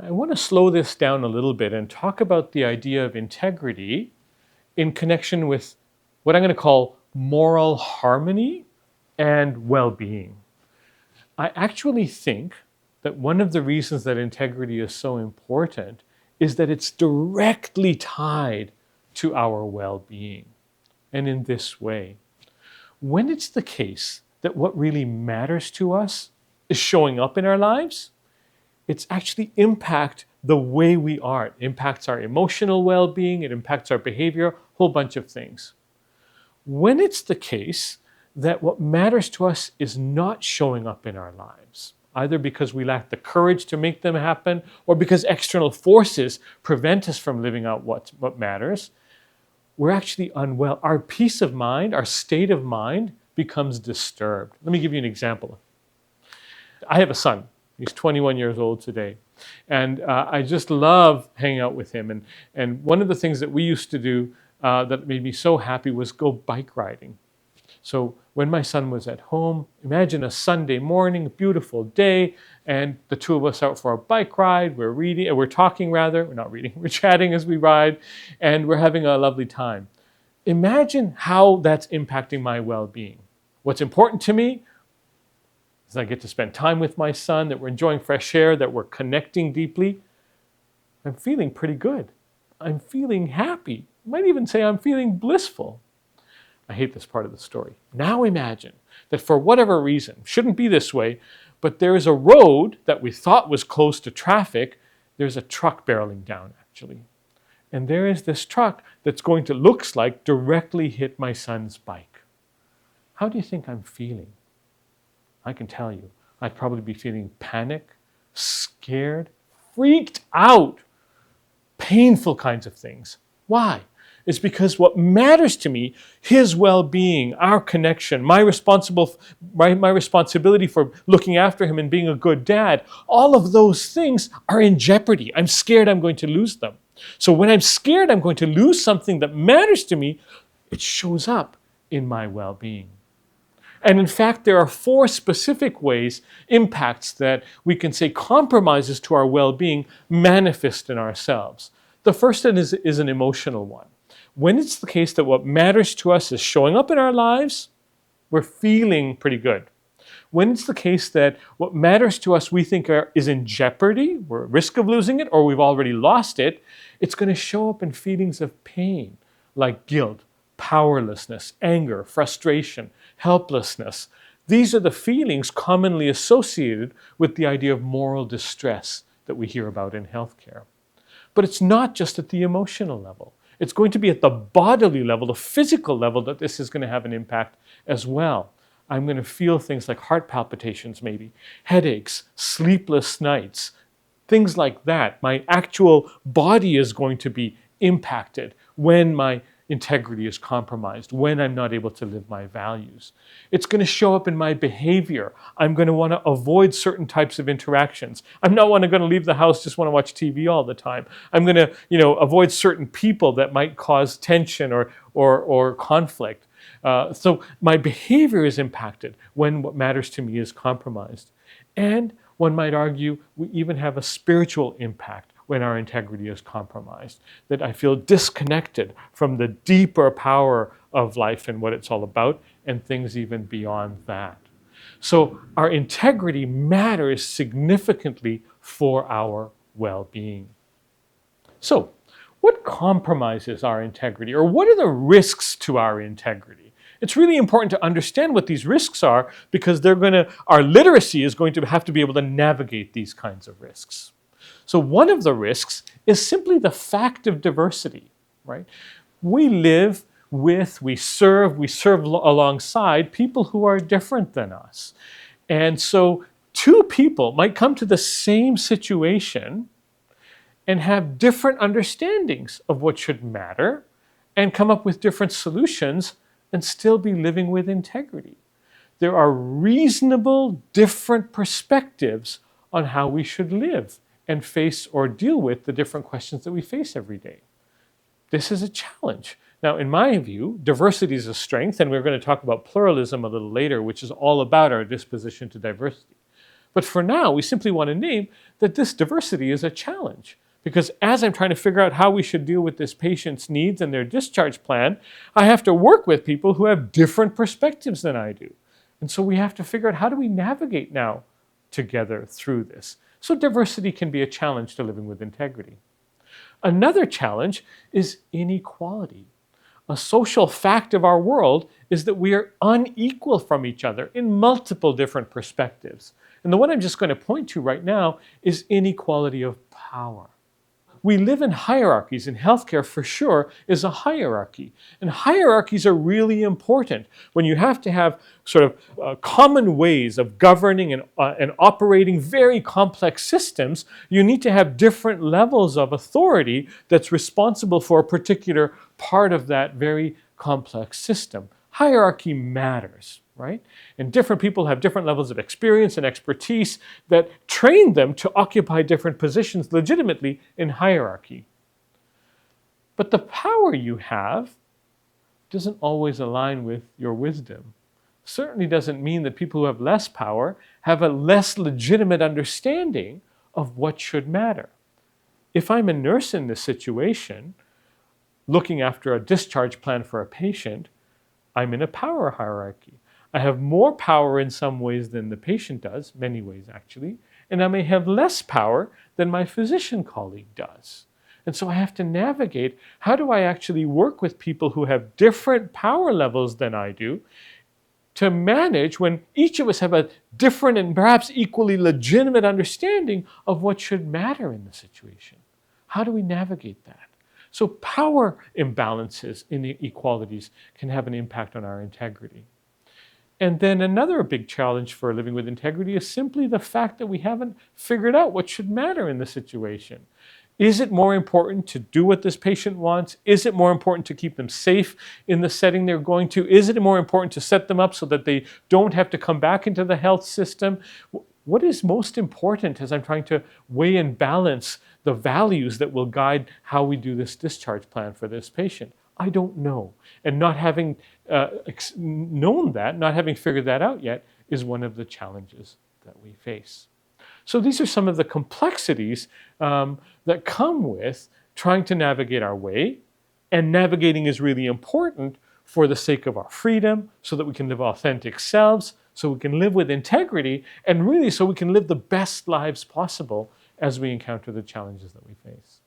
I want to slow this down a little bit and talk about the idea of integrity in connection with what I'm going to call moral harmony and well being. I actually think that one of the reasons that integrity is so important is that it's directly tied to our well being. And in this way, when it's the case that what really matters to us is showing up in our lives, it's actually impact the way we are. It impacts our emotional well-being, it impacts our behavior, a whole bunch of things. When it's the case that what matters to us is not showing up in our lives, either because we lack the courage to make them happen or because external forces prevent us from living out what matters, we're actually unwell. Our peace of mind, our state of mind becomes disturbed. Let me give you an example. I have a son. He's 21 years old today. And I just love hanging out with him. And one of the things that we used to do that made me so happy was go bike riding. So when my son was at home, imagine a Sunday morning, a beautiful day, and the two of us out for a bike ride. We're reading, we're talking rather. We're not reading, we're chatting as we ride, and we're having a lovely time. Imagine how that's impacting my well-being. What's important to me is I get to spend time with my son, that we're enjoying fresh air, that we're connecting deeply. I'm feeling pretty good. I'm feeling happy. I might even say I'm feeling blissful. I hate this part of the story. Now imagine that for whatever reason, shouldn't be this way, but there is a road that we thought was closed to traffic. There's a truck barreling down, actually. And there is this truck that's going to, looks like, directly hit my son's bike. How do you think I'm feeling? I can tell you, I'd probably be feeling panic, scared, freaked out, painful kinds of things. Why? It's because what matters to me, his well-being, our connection, my responsibility for looking after him and being a good dad, all of those things are in jeopardy. I'm scared I'm going to lose them. So when I'm scared I'm going to lose something that matters to me, it shows up in my well-being. And in fact, there are 4 specific ways, impacts that we can say compromises to our well-being manifest in ourselves. The first is an emotional one. When it's the case that what matters to us is showing up in our lives, we're feeling pretty good. When it's the case that what matters to us we think is in jeopardy, we're at risk of losing it, or we've already lost it, it's going to show up in feelings of pain, like guilt, powerlessness, anger, frustration, helplessness. These are the feelings commonly associated with the idea of moral distress that we hear about in healthcare. But it's not just at the emotional level. It's going to be at the bodily level, the physical level, that this is going to have an impact as well. I'm going to feel things like heart palpitations maybe, headaches, sleepless nights, things like that. My actual body is going to be impacted when my integrity is compromised, when I'm not able to live my values. It's going to show up in my behavior. I'm going to want to avoid certain types of interactions. I'm not going to leave the house, just want to watch TV all the time. I'm going to, avoid certain people that might cause tension or conflict. So my behavior is impacted when what matters to me is compromised. And one might argue we even have a spiritual impact when our integrity is compromised, that I feel disconnected from the deeper power of life and what it's all about, and things even beyond that. So our integrity matters significantly for our well-being. So what compromises our integrity, or what are the risks to our integrity? It's really important to understand what these risks are, because our literacy is going to have to be able to navigate these kinds of risks. So one of the risks is simply the fact of diversity, right? We serve alongside people who are different than us. And so 2 people might come to the same situation and have different understandings of what should matter and come up with different solutions and still be living with integrity. There are reasonable, different perspectives on how we should live and face or deal with the different questions that we face every day. This is a challenge. Now, in my view, diversity is a strength, and we're going to talk about pluralism a little later, which is all about our disposition to diversity. But for now, we simply want to name that this diversity is a challenge. Because as I'm trying to figure out how we should deal with this patient's needs and their discharge plan, I have to work with people who have different perspectives than I do. And so we have to figure out, how do we navigate now together through this? So diversity can be a challenge to living with integrity. Another challenge is inequality. A social fact of our world is that we are unequal from each other in multiple different perspectives. And the one I'm just going to point to right now is inequality of power. We live in hierarchies, and healthcare for sure is a hierarchy. And hierarchies are really important when you have to have sort of common ways of governing and operating very complex systems. You need to have different levels of authority that's responsible for a particular part of that very complex system. Hierarchy matters, right? And different people have different levels of experience and expertise that train them to occupy different positions legitimately in hierarchy. But the power you have doesn't always align with your wisdom. Certainly doesn't mean that people who have less power have a less legitimate understanding of what should matter. If I'm a nurse in this situation, looking after a discharge plan for a patient, I'm in a power hierarchy. I have more power in some ways than the patient does, many ways actually, and I may have less power than my physician colleague does. And so I have to navigate, how do I actually work with people who have different power levels than I do to manage when each of us have a different and perhaps equally legitimate understanding of what should matter in the situation? How do we navigate that? So power imbalances, inequalities, can have an impact on our integrity. And then another big challenge for living with integrity is simply the fact that we haven't figured out what should matter in the situation. Is it more important to do what this patient wants? Is it more important to keep them safe in the setting they're going to? Is it more important to set them up so that they don't have to come back into the health system? What is most important as I'm trying to weigh and balance the values that will guide how we do this discharge plan for this patient? I don't know. And not having known that, not having figured that out yet, is one of the challenges that we face. So these are some of the complexities that come with trying to navigate our way. And navigating is really important for the sake of our freedom, so that we can live authentic selves, so we can live with integrity, and really so we can live the best lives possible as we encounter the challenges that we face.